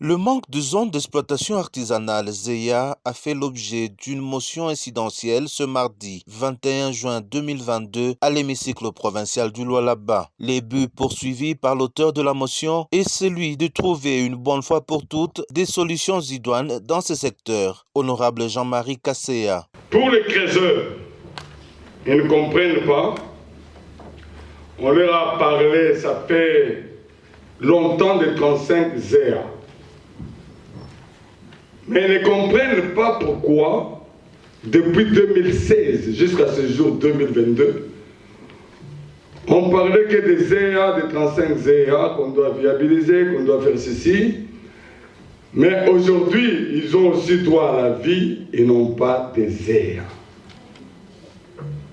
Le manque de zones d'exploitation artisanale ZEA a fait l'objet d'une motion incidentielle ce mardi 21 juin 2022 à l'hémicycle provincial du Lualaba. Les buts poursuivis par l'auteur de la motion est celui de trouver une bonne fois pour toutes des solutions idoines dans ce secteur. Honorable Jean-Marie Kasséa. Pour les créateurs, ils ne comprennent pas. On leur a parlé, ça fait longtemps de 35 ZEA. Mais ils ne comprennent pas pourquoi, depuis 2016 jusqu'à ce jour 2022, on parlait que des ZEA, des 35 ZEA, qu'on doit viabiliser, qu'on doit faire ceci. Mais aujourd'hui, ils ont aussi droit à la vie et non pas des ZEA.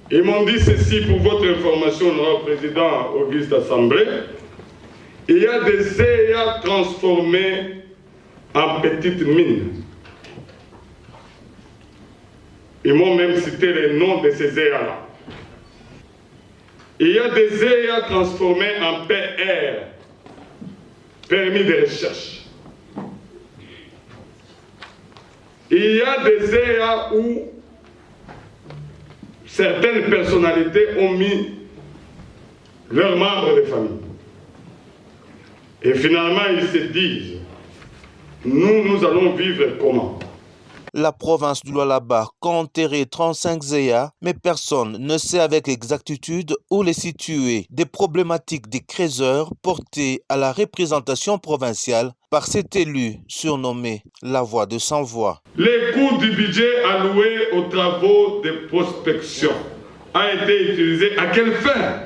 Ils m'ont dit ceci pour votre information, honorable président Auguste Assemblée. Il y a des ZEA transformés en petites mines. Ils m'ont même cité les noms de ces ZEA-là. Il y a des ZEA transformés en PR, permis de recherche. Il y a des ZEA où certaines personnalités ont mis leurs membres de famille. Et finalement, ils se disent, nous allons vivre comment? La province du Lualaba compte enterrer 35 ZEA, mais personne ne sait avec exactitude où les situer. Des problématiques des creuseurs portées à la représentation provinciale par cet élu surnommé la voix de sans voix. Les coûts du budget alloués aux travaux de prospection a été utilisé à quelle fin?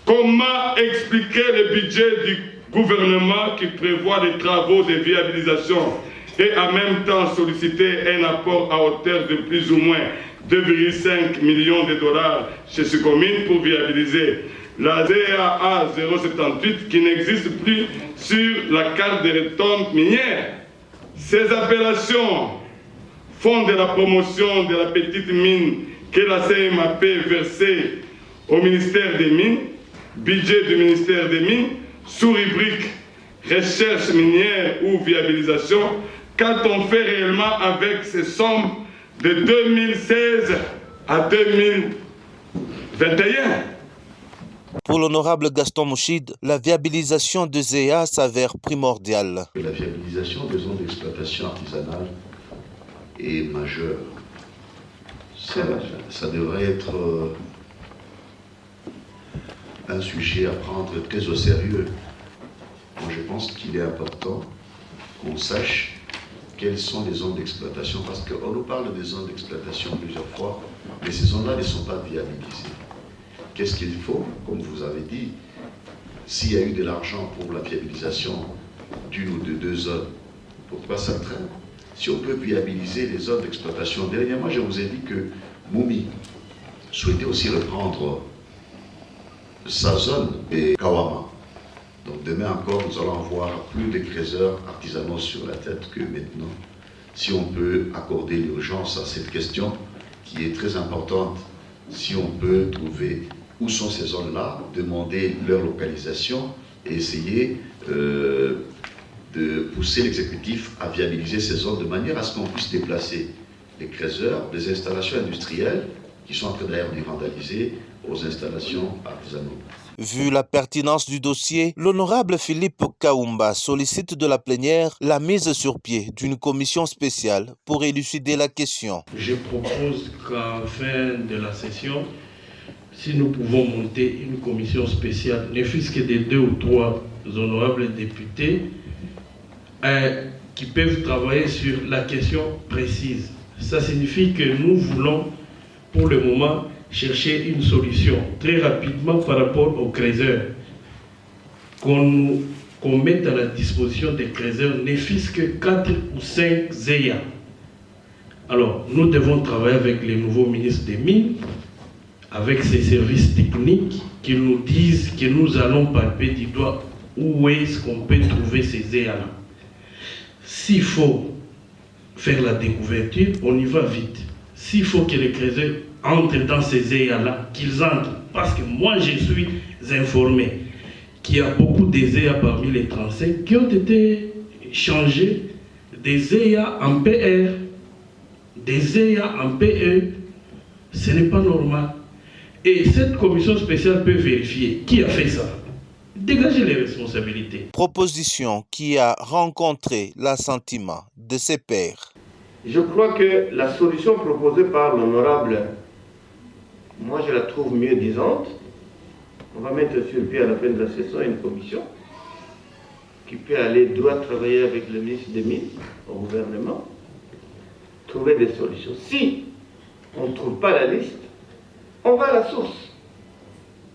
Comment expliquer le budget du gouvernement qui prévoit des travaux de viabilisation et en même temps solliciter un apport à hauteur de plus ou moins 2,5 millions de dollars chez ces communes pour viabiliser la ZEA 078 qui n'existe plus sur la carte des retombées minières. Ces appellations font de la promotion de la petite mine que la CMAP versée au ministère des Mines, budget du ministère des Mines, sous rubrique recherche minière ou viabilisation, qu'a-t-on fait réellement avec ces sommes de 2016 à 2021? Pour l'honorable Gaston Mouchid, la viabilisation de ZEA s'avère primordiale. La viabilisation des zones d'exploitation artisanale est majeure. Ça devrait être un sujet à prendre très au sérieux. Moi, je pense qu'il est important qu'on sache quelles sont les zones d'exploitation, parce qu'on nous parle des zones d'exploitation plusieurs fois, mais ces zones-là ne sont pas viabilisées. Qu'est-ce qu'il faut? Comme vous avez dit, s'il y a eu de l'argent pour la viabilisation d'une ou de deux zones, pourquoi ça traîne? Si on peut viabiliser les zones d'exploitation, dernièrement, je vous ai dit que Moumi souhaitait aussi reprendre sa zone et Kawama. Donc demain encore, nous allons avoir plus de creuseurs artisanaux sur la tête que maintenant. Si on peut accorder l'urgence à cette question, qui est très importante, si on peut trouver où sont ces zones-là, demander leur localisation et essayer de pousser l'exécutif à viabiliser ces zones de manière à ce qu'on puisse déplacer les creuseurs des installations industrielles qui sont en train d'ailleurs de vandaliser aux installations artisanales. Vu la pertinence du dossier, l'honorable Philippe Kaumba sollicite de la plénière la mise sur pied d'une commission spéciale pour élucider la question. Je propose qu'en fin de la session, si nous pouvons monter une commission spéciale, ne fût-ce que de 2 ou 3 honorables députés, qui peuvent travailler sur la question précise. Ça signifie que nous voulons, pour le moment, chercher une solution très rapidement par rapport aux creuseurs. Qu'on mette à la disposition des creuseurs ne fût-ce que 4 ou 5 ZEA. Alors, nous devons travailler avec les nouveaux ministres des Mines, avec ces services techniques qui nous disent que nous allons palper du doigt où est-ce qu'on peut trouver ces ZEA-là. S'il faut faire la découverture, on y va vite. S'il faut que les creuseurs entrent dans ces ZEA-là, qu'ils entrent, parce que moi je suis informé qu'il y a beaucoup des EA parmi les 35 qui ont été changés des EA en PR, des EA en PE. Ce n'est pas normal. Et cette commission spéciale peut vérifier qui a fait ça. Dégager les responsabilités. Proposition qui a rencontré l'assentiment de ses pairs. Je crois que la solution proposée par l'honorable, moi je la trouve mieux disante. On va mettre sur pied à la fin de la session une commission qui peut aller droit travailler avec le ministre des Mines au gouvernement, trouver des solutions. Si on ne trouve pas la liste, on va à la source,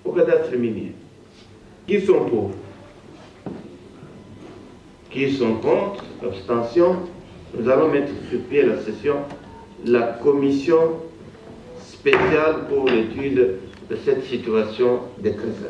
au cadastre minier. Qui sont pour? Qui sont contre? Abstention. Nous allons mettre sur pied la session, la commission spéciale pour l'étude de cette situation de crise.